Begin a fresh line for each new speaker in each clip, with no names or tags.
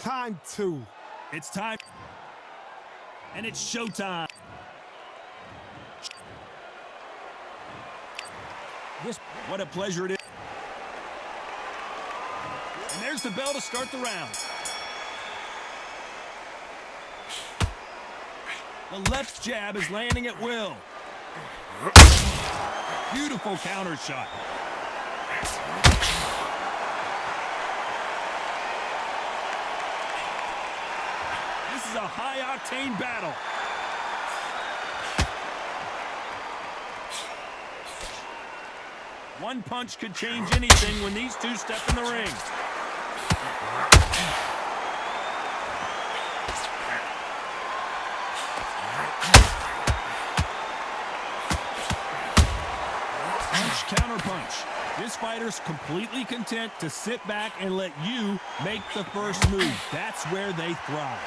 Time 2.
It's time. And it's showtime. What a pleasure it is. And there's the bell to start the round. The left jab is landing at will. Beautiful counter shot. This is a high-octane battle. One punch could change anything when these two step in the ring. Punch, counter punch. This fighter's completely content to sit back and let you make the first move. That's where they thrive.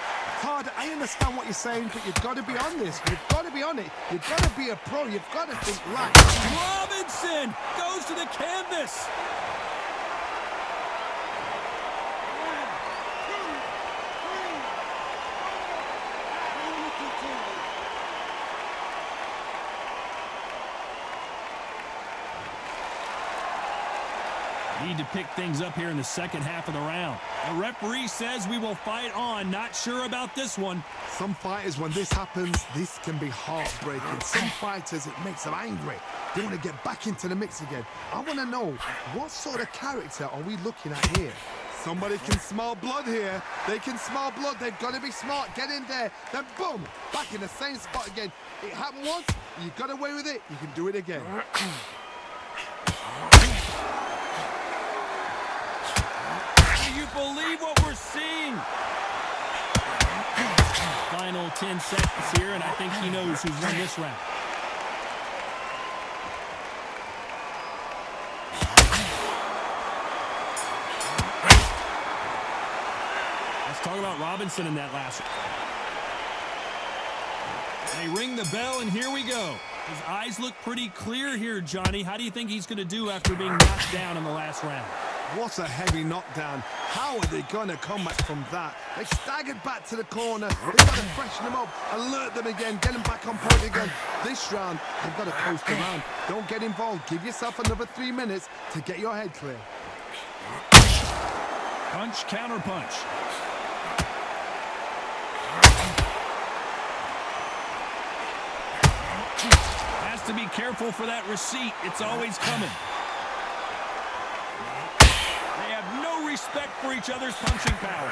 Todd, I understand what you're saying, but you've got to be on this. You've got to be on it. You've got to be a pro. You've got to think right.
Robinson goes to the canvas. Need to pick things up here in the second half of the round. The referee says we will fight on. Not sure about this one.
Some fighters, when this happens, this can be heartbreaking. Some fighters, it makes them angry. They want to get back into the mix again. I want to know, what sort of character are we looking at here? Somebody can smell blood here. They can smell blood. They've got to be smart. Get in there. Then boom, back in the same spot again. It happened once. You got away with it. You can do it again.
Do you believe what we're seeing? Final 10 seconds here, and I think he knows who's won this round. Let's talk about Robinson in that last round. They ring the bell, and here we go. His eyes look pretty clear here, Johnny. How do you think he's going to do after being knocked down in the last round?
What a heavy knockdown. How are they going to come back from that? They staggered back to the corner. They've got to freshen them up, alert them again, get them back on point again. This round, they've got to coast around. Don't get involved. Give yourself another 3 minutes to get your head clear.
Punch, counter punch. Has to be careful for that receipt. It's always coming. They have no respect for each other's punching power.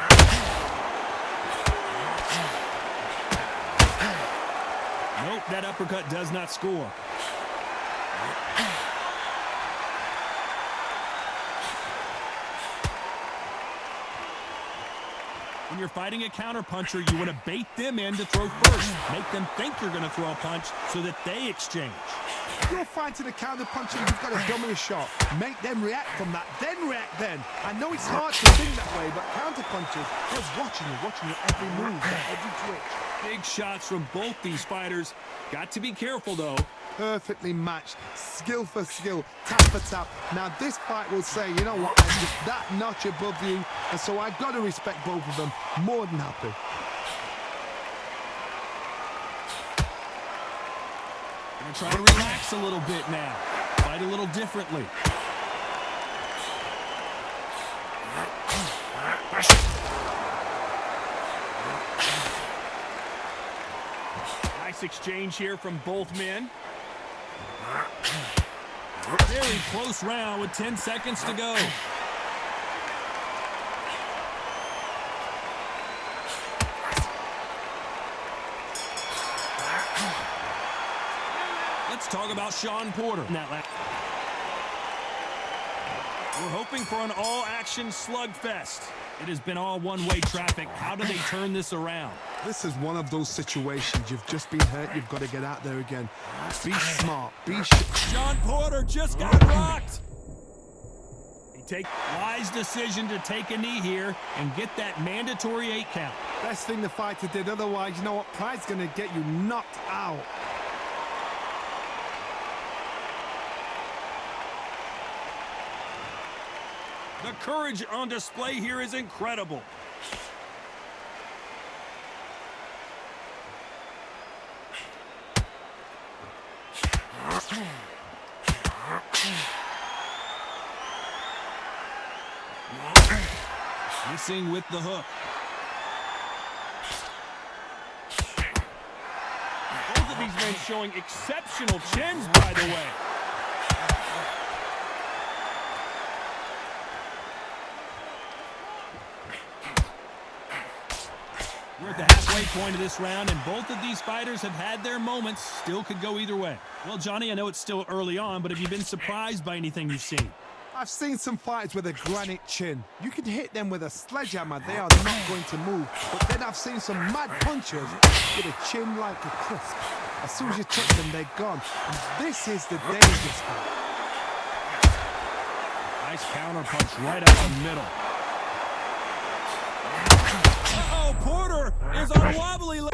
Nope, that uppercut does not score. When you're fighting a counterpuncher, you want to bait them in to throw first. Make them think you're going to throw a punch so that they exchange.
If you're fighting a counterpuncher, you've got to dummy a shot. Make them react from that, then react then. I know it's hard to think that way, but counterpunchers, they're watching your every move, every twitch.
Big shots from both these fighters. Got to be careful, though.
Perfectly matched, skill for skill, tap for tap. Now this fight will say, you know what, I'm just that notch above you, and so I've got to respect both of them. More than happy.
Gonna try to relax a little bit now. Fight a little differently. Nice exchange here from both men. Very close round with 10 seconds to go. Let's talk about Shawn Porter. We're hoping for an all-action slugfest. It has been all one-way traffic. How do they turn this around?
This is one of those situations. You've just been hurt. You've got to get out there again. Be smart. Be
Shawn Porter just got rocked. He takes wise decision to take a knee here and get that mandatory 8 count.
Best thing the fighter did. Otherwise, you know what? Pride's going to get you knocked out.
The courage on display here is incredible. Missing with the hook. Both of these men showing exceptional chins, by the way. We're at the halfway point of this round, and both of these fighters have had their moments. Still could go either way. Well, Johnny, I know it's still early on, but have you been surprised by anything you've seen?
I've seen some fighters with a granite chin. You can hit them with a sledgehammer, they are not going to move. But then I've seen some mad punchers with a chin like a crisp. As soon as you touch them, they're gone. And this is the dangerous part.
Nice counter punch right out the middle. Uh-oh, Porter is on a wobbly leg.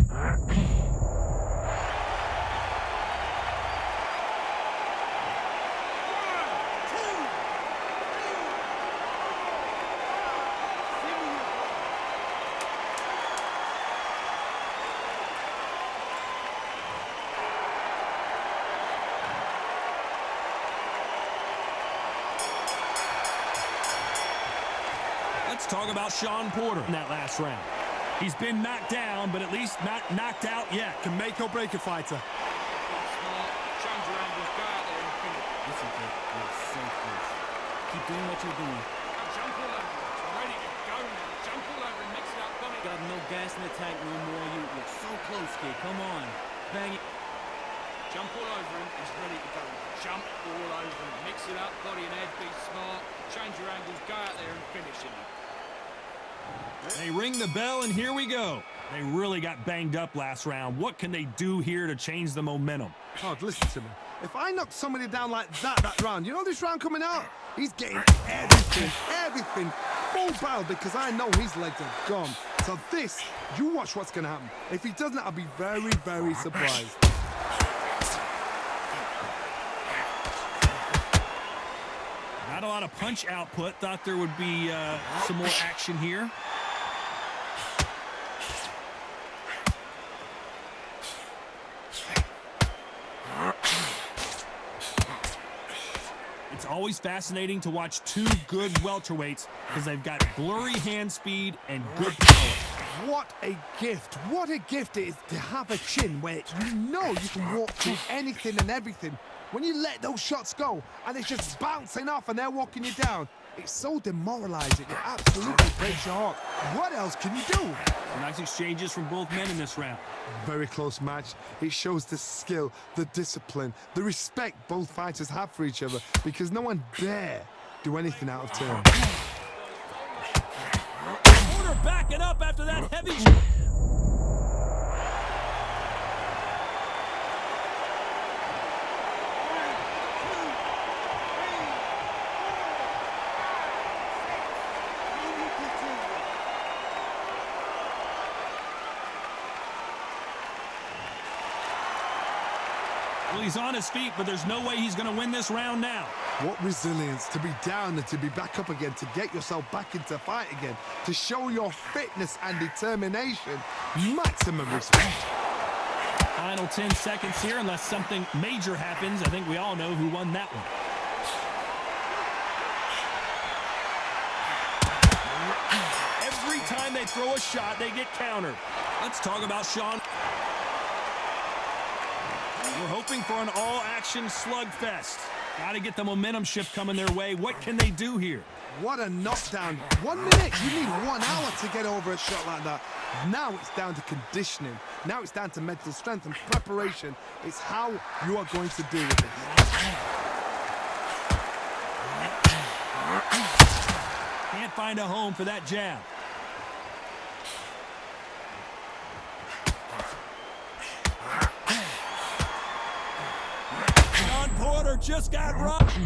Let's talk about Shawn Porter in that last round. He's been knocked down, but at least not knocked out yet.
Can make or break a fighter.
Change your angles, go out there and finish.
Listen, kid, you're so close. Keep doing what you're doing.
Jump all over it. Ready to go now. Jump all over and mix it up. Got it.
Got no gas in the tank no more. You're so close, kid. Come on. Bang it.
Jump all over him. He's ready to go. Jump all over him. Mix it up. Body and head. Be smart. Change your angles. Go out there and finish him.
They ring the bell, and here we go. They really got banged up last round. What can they do here to change the momentum?
Oh, listen to me. If I knock somebody down like that round, you know this round coming out? He's getting everything full barrel because I know his legs are gone. So this, you watch what's going to happen. If he doesn't, I'll be very, very surprised.
Not a lot of punch output. Thought there would be some more action here. It's always fascinating to watch two good welterweights because they've got blurry hand speed and good power.
What a gift. What a gift it is to have a chin where you know you can walk through anything and everything. When you let those shots go and it's just bouncing off and they're walking you down, it's so demoralizing. It absolutely breaks your heart. What else can you do?
Nice exchanges from both men in this round.
Very close match. It shows the skill, the discipline, the respect both fighters have for each other because no one dare do anything out of turn.
Porter backing up after that heavy... Well, he's on his feet, but there's no way he's going to win this round now.
What resilience to be down and to be back up again, to get yourself back into fight again, to show your fitness and determination. Maximum respect.
Final 10 seconds here, unless something major happens. I think we all know who won that one. Every time they throw a shot, they get countered. Let's talk about Shawn. We're hoping for an all-action slugfest. Got to get the momentum shift coming their way. What can they do here?
What a knockdown. 1 minute, you need 1 hour to get over a shot like that. Now it's down to conditioning. Now it's down to mental strength and preparation. It's how you are going to deal with it.
Can't find a home for that jab. Shawn Porter just got rocked.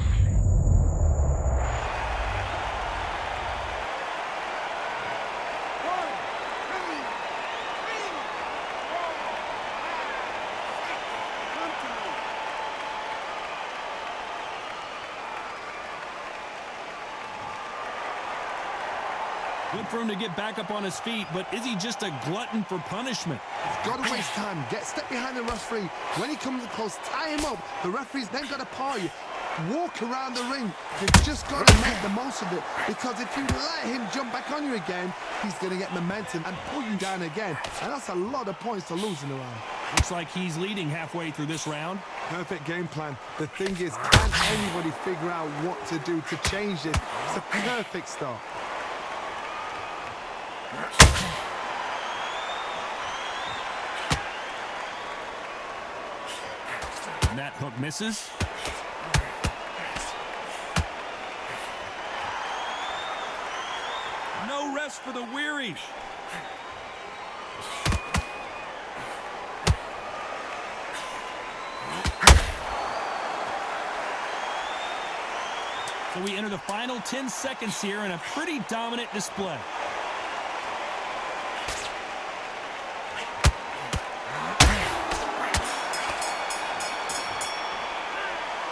Good for him to get back up on his feet, but is he just a glutton for punishment?
He's got to waste time. Get step behind the referee. When he comes close, tie him up. The referee's then got to paw you. walk around the ring. You've just got to make the most of it, because if you let him jump back on you again, he's going to get momentum and pull you down again. And that's a lot of points to lose in a round.
Looks like he's leading halfway through this round.
Perfect game plan. The thing is, can anybody figure out what to do to change this? It's a perfect start.
And that hook misses. No rest for the weary. So we enter the final 10 seconds here in a pretty dominant display.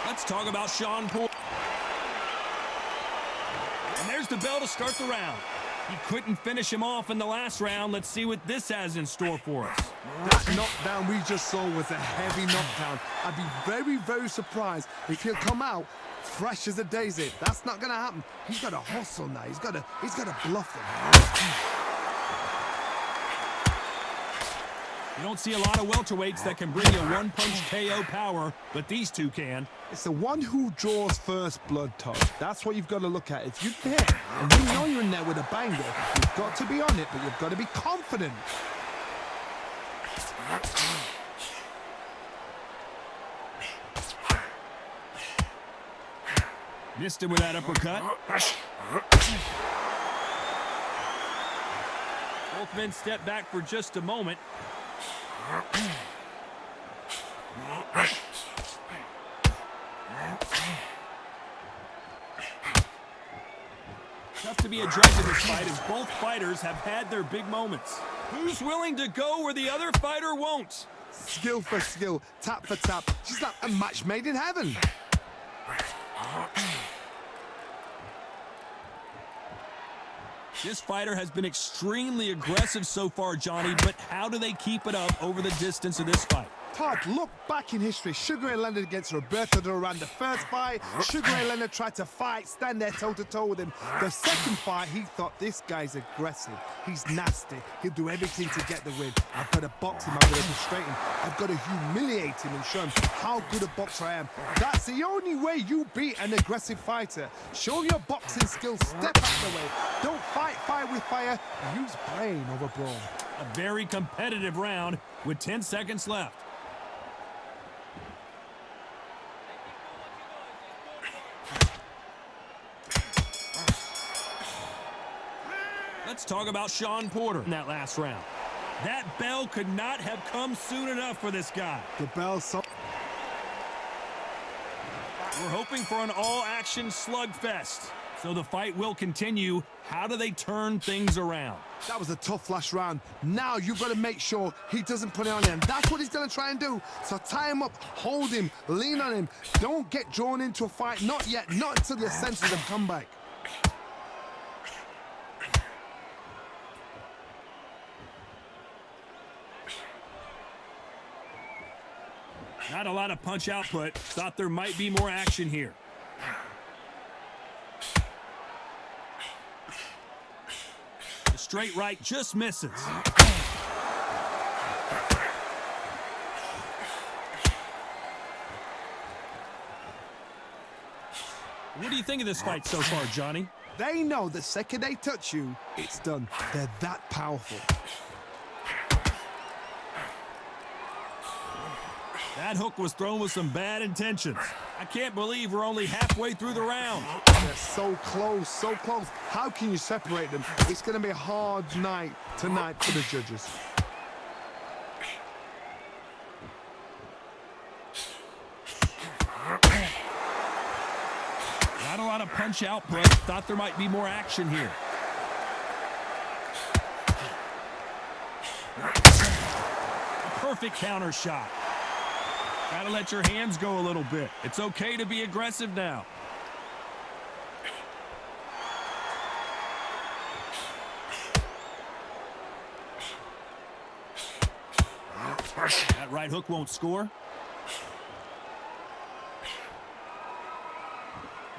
Let's talk about Shawn Porter. And there's the bell to start the round. He couldn't finish him off in the last round. Let's see what this has in store for us.
That knockdown we just saw was a heavy knockdown. I'd be very, very surprised if he'll come out fresh as a daisy. That's not going to happen. He's got to hustle now. He's got to bluff them.
You don't see a lot of welterweights that can bring you one-punch KO power, but these two can.
It's the one who draws first blood, Todd. That's what you've got to look at. If you hit and you know you're in there with a banger, you've got to be on it, but you've got to be confident.
Missed him with that uppercut. Both men step back for just a moment. Tough to be a judge in this fight, as both fighters have had their big moments. Who's willing to go where the other fighter won't?
Skill for skill, tap for tap. She's like a match made in heaven.
This fighter has been extremely aggressive so far, Johnny, but how do they keep it up over the distance of this fight?
Todd, look back in history. Sugar Ray Leonard against Roberto Duran. The first fight, Sugar Ray Leonard tried to fight, stand there toe-to-toe with him. The second fight, he thought, this guy's aggressive. He's nasty. He'll do everything to get the win. I've got to box him. I've got to frustrate him. I've got to humiliate him and show him how good a boxer I am. That's the only way you beat an aggressive fighter. Show your boxing skills. Step out the way. Don't fight fire with fire. Use brain over brawn.
A very competitive round with 10 seconds left. Let's talk about Shawn Porter in that last round. That bell could not have come soon enough for this guy.
The bell so.
We're hoping for an all-action slugfest. So the fight will continue. How do they turn things around?
That was a tough last round. Now you've got to make sure he doesn't put it on him. That's what he's going to try and do. So tie him up, hold him, lean on him. Don't get drawn into a fight. Not yet. Not until your senses have come back.
Not a lot of punch output. Thought there might be more action here. The straight right just misses. What do you think of this fight so far, Johnny?
They know the second they touch you, it's done. They're that powerful.
That hook was thrown with some bad intentions. I can't believe we're only halfway through the round.
They're so close, so close. How can you separate them? It's going to be a hard night tonight for the judges.
Not a lot of punch output. Thought there might be more action here. A perfect counter shot. Gotta let your hands go a little bit. It's okay to be aggressive now. That right hook won't score.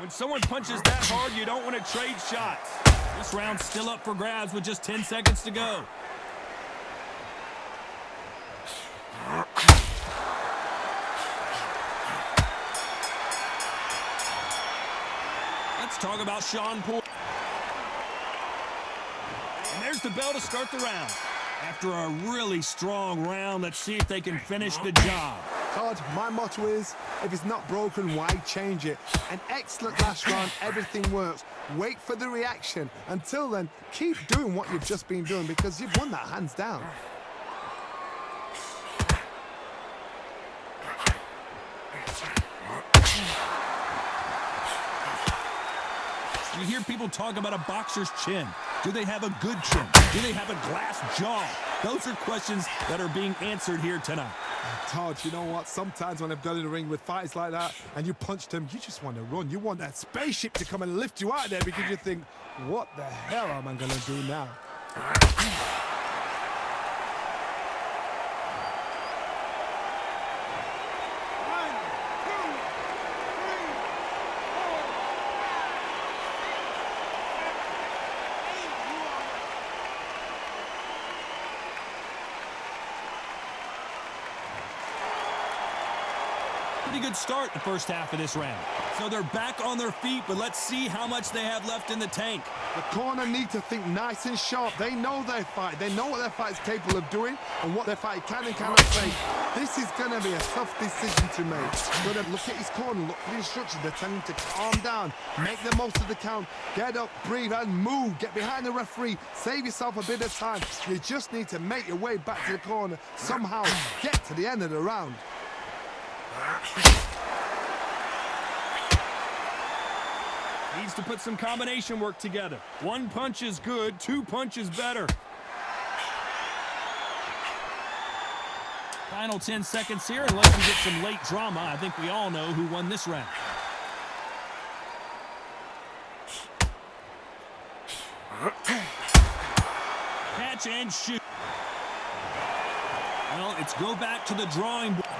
When someone punches that hard, you don't want to trade shots. This round's still up for grabs with just 10 seconds to go. Let's talk about Shawn Porter. And there's the bell to start the round. After a really strong round, let's see if they can finish the job.
Todd, my motto is, if it's not broken, why change it? An excellent last round, everything works. Wait for the reaction. Until then, keep doing what you've just been doing because you've won that hands down.
You hear people talk about a boxer's chin. Do they have a good chin? Do they have a glass jaw? Those are questions that are being answered here tonight.
Todd, you know what? Sometimes when I've got in the ring with fighters like that and you punch them, you just want to run. You want that spaceship to come and lift you out of there because you think, what the hell am I going to do now?
Pretty good start the first half of this round. So they're back on their feet, but let's see how much they have left in the tank.
The corner need to think nice and sharp. They know their fight. They know what their fight is capable of doing and what their fight can and cannot take. This is going to be a tough decision to make. You've got to look at his corner, look for the instructions. They're telling him to calm down, make the most of the count, get up, breathe, and move. Get behind the referee, save yourself a bit of time. You just need to make your way back to the corner, somehow get to the end of the round.
Needs to put some combination work together. One punch is good, two punches better. Final 10 seconds here, unless we get some late drama. I think we all know who won this round. Catch and shoot. Well, it's go back to the drawing board.